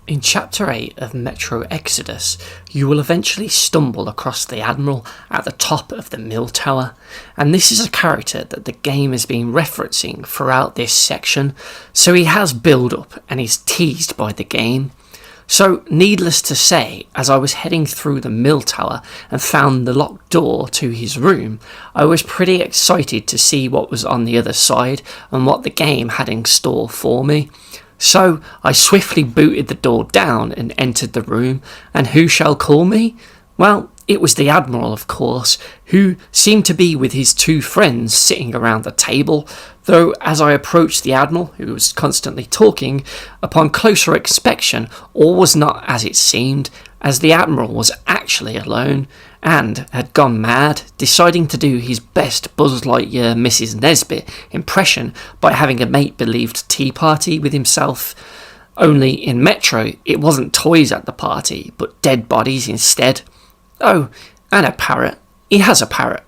In Chapter 8 of Metro Exodus, you will eventually stumble across the Admiral at the top of the mill tower, and this is a character that the game has been referencing throughout this section, so he has build-up and is teased by the game. So, needless to say, as I was heading through the mill tower and found the locked door to his room, I was pretty excited to see what was on the other side and what the game had in store for me. So I swiftly booted the door down and entered the room, and who shall call me? Well, it was the Admiral, of course, who seemed to be with his two friends sitting around the table, though as I approached the Admiral, who was constantly talking, upon closer inspection all was not as it seemed, as the Admiral was actually alone, and had gone mad, deciding to do his best Buzz Lightyear Mrs. Nesbit impression by having a make-believed tea party with himself. Only in Metro, it wasn't toys at the party, but dead bodies instead. Oh, and a parrot. He has a parrot.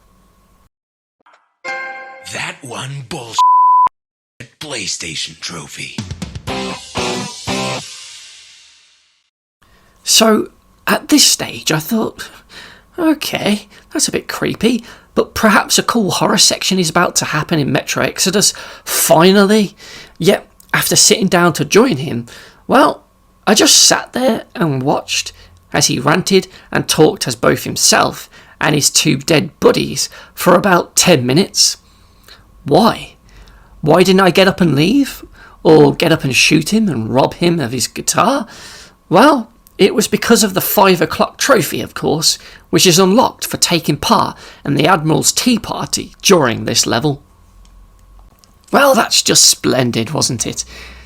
That one bullshit PlayStation trophy. So, at this stage, I thought, okay, that's a bit creepy, but perhaps a cool horror section is about to happen in Metro Exodus, finally. Yet, after sitting down to join him, well, I just sat there and watched as he ranted and talked as both himself and his two dead buddies for about 10 minutes. Why? Why didn't I get up and leave? Or get up and shoot him and rob him of his guitar? Well, it was because of the 5 o'clock trophy, of course, which is unlocked for taking part in the Admiral's tea party during this level. Well, that's just splendid, wasn't it?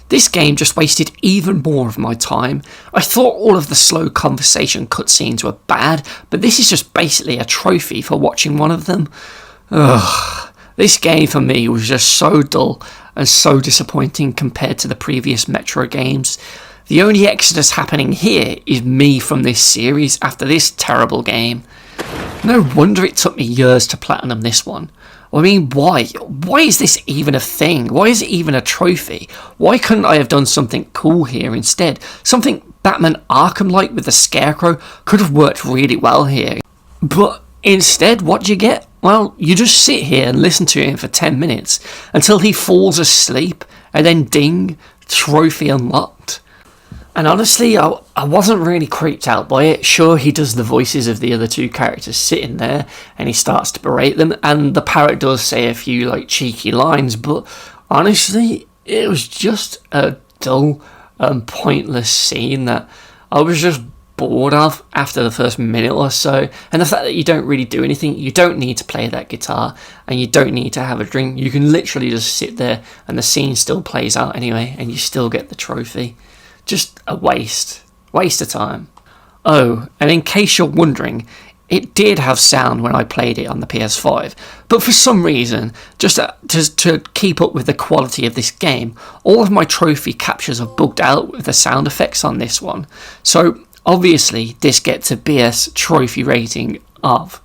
This game just wasted even more of my time. I thought all of the slow conversation cutscenes were bad, but this is just basically a trophy for watching one of them. Ugh, this game for me was just so dull and so disappointing compared to the previous Metro games. The only Exodus happening here is me from this series after this terrible game. No wonder it took me years to platinum this one. I mean, why? Why is this even a thing? Why is it even a trophy? Why couldn't I have done something cool here instead? Something Batman Arkham-like with the Scarecrow could have worked really well here. But instead, what do you get? Well, you just sit here and listen to him for 10 minutes until he falls asleep, and then ding, trophy unlocked. And honestly, I wasn't really creeped out by it. Sure, he does the voices of the other two characters sitting there, and he starts to berate them, and the parrot does say a few cheeky lines, but honestly, it was just a dull and pointless scene that I was just bored of after the first minute or so. And the fact that you don't really do anything, you don't need to play that guitar, and you don't need to have a drink. You can literally just sit there, and the scene still plays out anyway, and you still get the trophy. Just a waste of time. Oh, and in case you're wondering, it did have sound when I played it on the PS5, but for some reason, just to keep up with the quality of this game, all of my trophy captures are bugged out with the sound effects on this one. So obviously this gets a BS trophy rating of